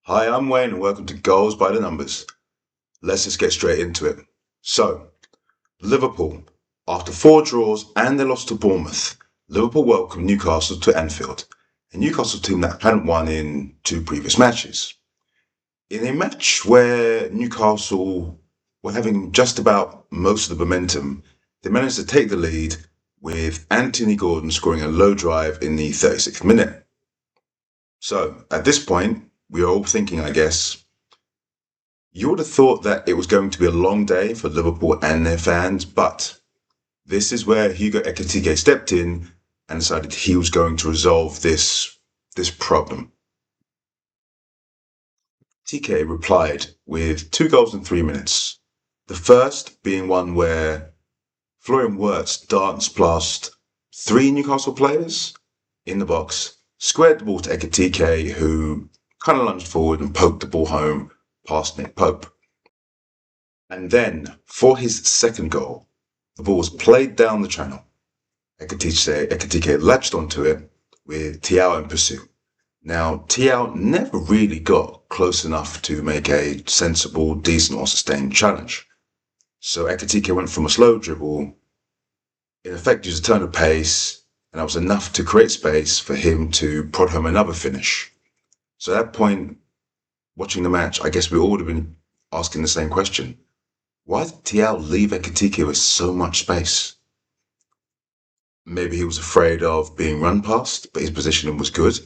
Hi, I'm Wayne and welcome to Goals by the Numbers. Let's just get straight into it. So, Liverpool. After 4 draws and their loss to Bournemouth, Liverpool welcomed Newcastle to Anfield, a Newcastle team that hadn't won in 2 previous matches. In a match where Newcastle were having just about most of the momentum, they managed to take the lead with Anthony Gordon scoring a low drive in the 36th minute. So, at this point, we are all thinking, I guess, you would have thought that it was going to be a long day for Liverpool and their fans, but this is where Hugo Ekiteke stepped in and decided he was going to resolve this problem. TK replied with 2 goals in 3 minutes. The first being one where Florian Wirtz danced past 3 Newcastle players in the box, squared the ball to Ekiteke, who kind of lunged forward and poked the ball home past Nick Pope. And then, for his second goal, the ball was played down the channel. Ekiteke latched onto it with Thiaw in pursuit. Now, Thiaw never really got close enough to make a sensible, decent or sustained challenge. So Ekiteke went from a slow dribble, in effect used a turn of pace, and that was enough to create space for him to prod home another finish. So at that point, watching the match, I guess we all would have been asking the same question. Why did Thiaw leave Ekiteke with so much space? Maybe he was afraid of being run past, but his positioning was good.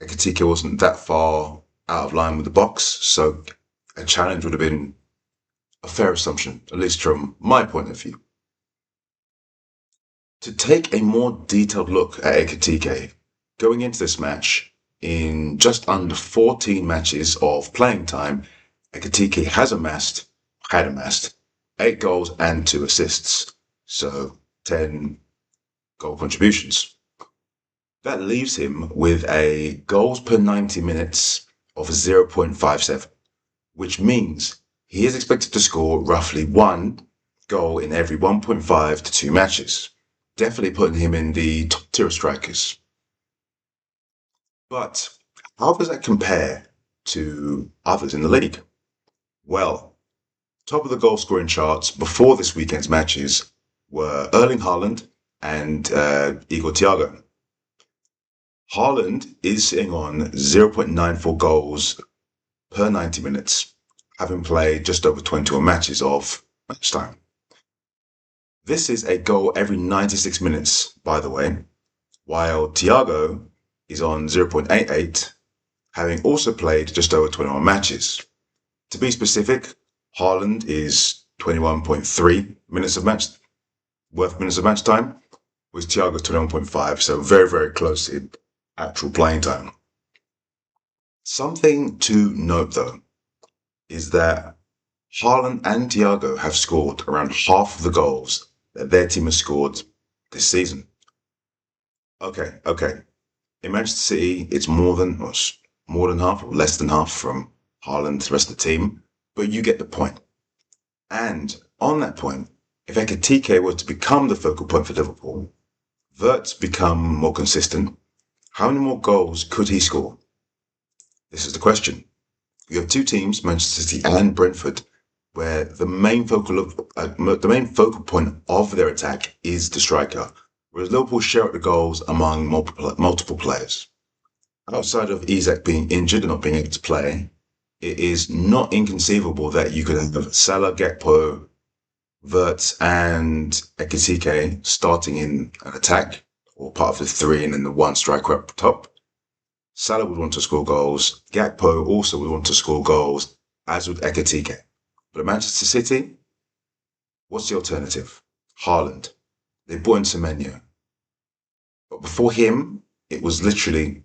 Ekiteke wasn't that far out of line with the box, so a challenge would have been a fair assumption, at least from my point of view. To take a more detailed look at Ekiteke, going into this match, in just under 14 matches of playing time, Ekiteke had amassed 8 goals and 2 assists, so 10 goal contributions. That leaves him with a goals per 90 minutes of 0.57, which means he is expected to score roughly 1 goal in every 1.5 to 2 matches, definitely putting him in the top tier of strikers. But how does that compare to others in the league? Well, top of the goal scoring charts before this weekend's matches were Erling Haaland and Igor Thiago. Haaland is sitting on 0.94 goals per 90 minutes, having played just over 21 matches of match time. This is a goal every 96 minutes, by the way, while Thiago is on 0.88, having also played just over 21 matches. To be specific, Haaland is 21.3 minutes of match time, with Thiago 21.5, so very, very close in actual playing time. Something to note, though, is that Haaland and Thiago have scored around half of the goals that their team has scored this season. Okay. In Manchester City, it's more than half, or less than half from Haaland to the rest of the team, but you get the point. And on that point, if Ekiteke were to become the focal point for Liverpool, Wirtz become more consistent, how many more goals could he score? This is the question. You have 2 teams, Manchester City and Brentford, where the main focal point of their attack is the striker, whereas Liverpool share out the goals among multiple players. Outside of Isak being injured and not being able to play, it is not inconceivable that you could have Salah, Gakpo, Wirtz and Ekiteke starting in an attack, or part of the 3 and then the 1 striker up top. Salah would want to score goals. Gakpo also would want to score goals, as would Ekiteke. But at Manchester City, what's the alternative? Haaland. They brought in Semenyo. But before him, it was literally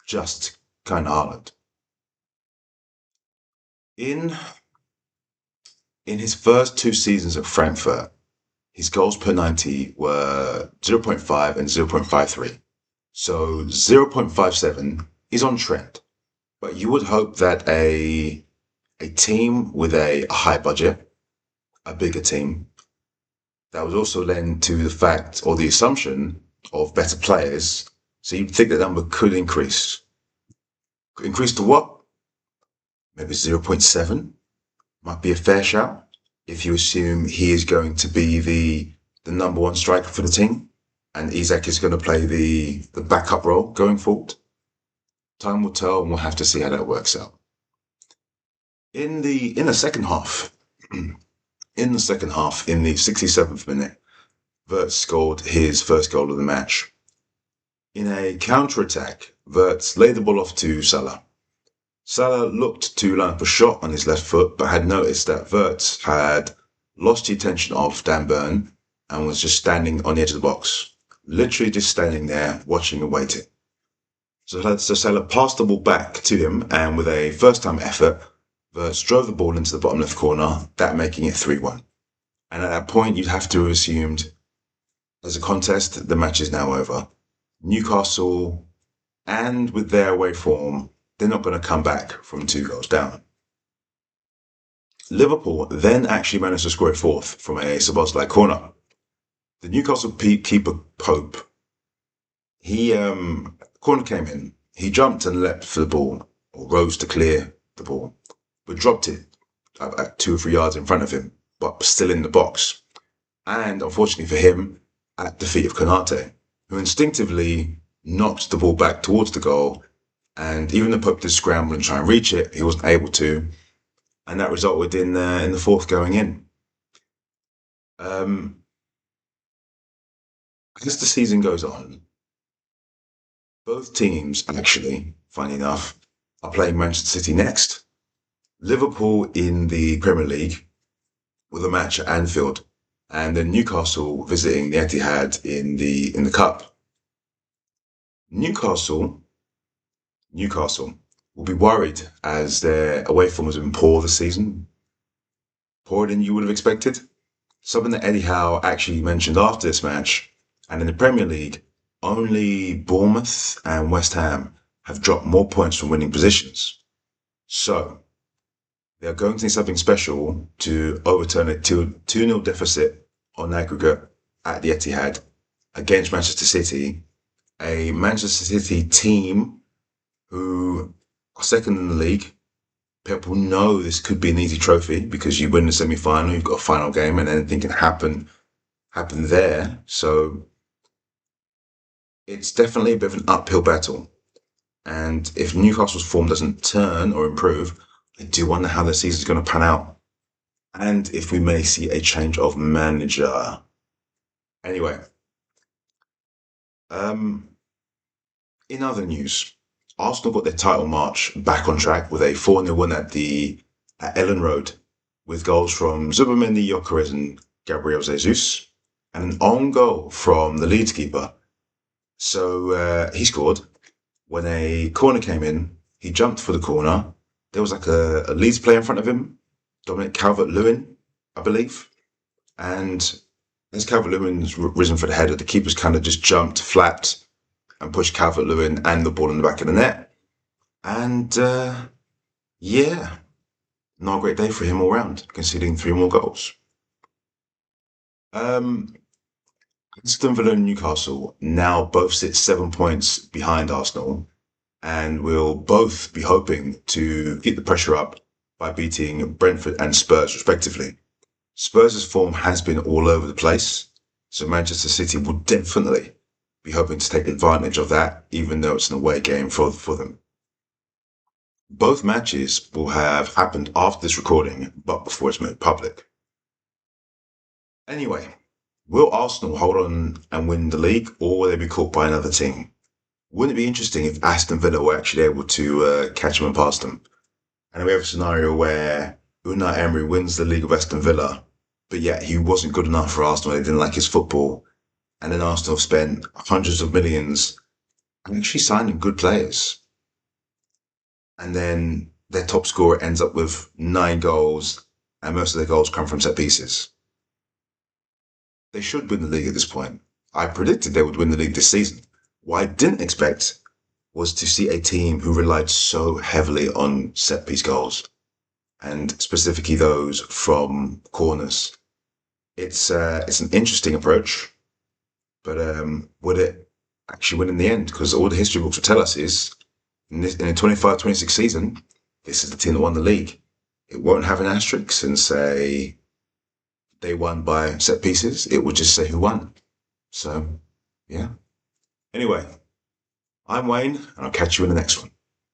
just kind of Haaland. In his first 2 seasons at Frankfurt, his goals per 90 were 0.5 and 0.53. So 0.57 is on trend. But you would hope that a team with a high budget, a bigger team, that would also lend to the fact or the assumption of better players. So you'd think that number could increase. Increase to what? Maybe 0.7 might be a fair shout if you assume he is going to be the number one striker for the team and Isak is going to play the backup role going forward. Time will tell, and we'll have to see how that works out. In the second half, in the 67th minute, Wirtz scored his first goal of the match. In a counter-attack, Wirtz laid the ball off to Salah. Salah looked to line up a shot on his left foot, but had noticed that Wirtz had lost the attention of Dan Burn and was just standing on the edge of the box. Literally just standing there, watching and waiting. So Salah passed the ball back to him, and with a first-time effort, Wirtz drove the ball into the bottom left corner, that making it 3-1. And at that point, you'd have to have assumed, as a contest, the match is now over. Newcastle, and with their away form, they're not going to come back from 2 goals down. Liverpool then actually managed to score a fourth from a Szoboszlai corner. The Newcastle keeper Pope, corner came in, he jumped and leapt for the ball, or rose to clear the ball, but dropped it at 2 or 3 yards in front of him, but still in the box. And unfortunately for him, at the feet of Konate, who instinctively knocked the ball back towards the goal, and even though Pope did scramble and try and reach it, he wasn't able to, and that resulted in the fourth going in. As the season goes on, both teams, actually, funny enough, are playing Manchester City next. Liverpool in the Premier League with a match at Anfield, and then Newcastle visiting the Etihad in the Cup. Newcastle will be worried as their away form has been poor this season. Poorer than you would have expected. Something that Eddie Howe actually mentioned after this match. And in the Premier League, only Bournemouth and West Ham have dropped more points from winning positions. So, they are going to need something special to overturn a 2-0 deficit on aggregate at the Etihad against Manchester City, a Manchester City team who are second in the league. People know this could be an easy trophy because you win the semi-final, you've got a final game, and anything can happen there. So it's definitely a bit of an uphill battle. And if Newcastle's form doesn't turn or improve, I do wonder how their season's going to pan out. And if we may see a change of manager. Anyway. In other news, Arsenal got their title march back on track with a 4-0 win at Ellen Road, with goals from Zubamendi, Gyökeres and Gabriel Jesus, and an own goal from the Leeds keeper. So he scored. When a corner came in, he jumped for the corner. There was like a Leeds player in front of him, Dominic Calvert-Lewin, I believe. And as Calvert-Lewin's risen for the header, the keeper's kind of just jumped, flapped, and pushed Calvert-Lewin and the ball in the back of the net. And, not a great day for him all round, conceding 3 more goals. Aston Villa and Newcastle now both sit 7 points behind Arsenal, and will both be hoping to keep the pressure up by beating Brentford and Spurs respectively. Spurs' form has been all over the place, so Manchester City will definitely be hoping to take advantage of that, even though it's an away game for them. Both matches will have happened after this recording, but before it's made public. Anyway, will Arsenal hold on and win the league, or will they be caught by another team? Wouldn't it be interesting if Aston Villa were actually able to catch them and pass them? And we have a scenario where Unai Emery wins the league of Aston Villa, but yet he wasn't good enough for Arsenal, they didn't like his football, and then Arsenal spent hundreds of millions and actually signing good players. And then their top scorer ends up with 9 goals, and most of their goals come from set pieces. They should win the league at this point. I predicted they would win the league this season. What I didn't expect was to see a team who relied so heavily on set-piece goals, and specifically those from corners. It's an interesting approach, but would it actually win in the end? Because all the history books will tell us is in the 25-26 season, this is the team that won the league. It won't have an asterisk and say they won by set pieces. It will just say who won. So, yeah. Anyway, I'm Wayne, and I'll catch you in the next one.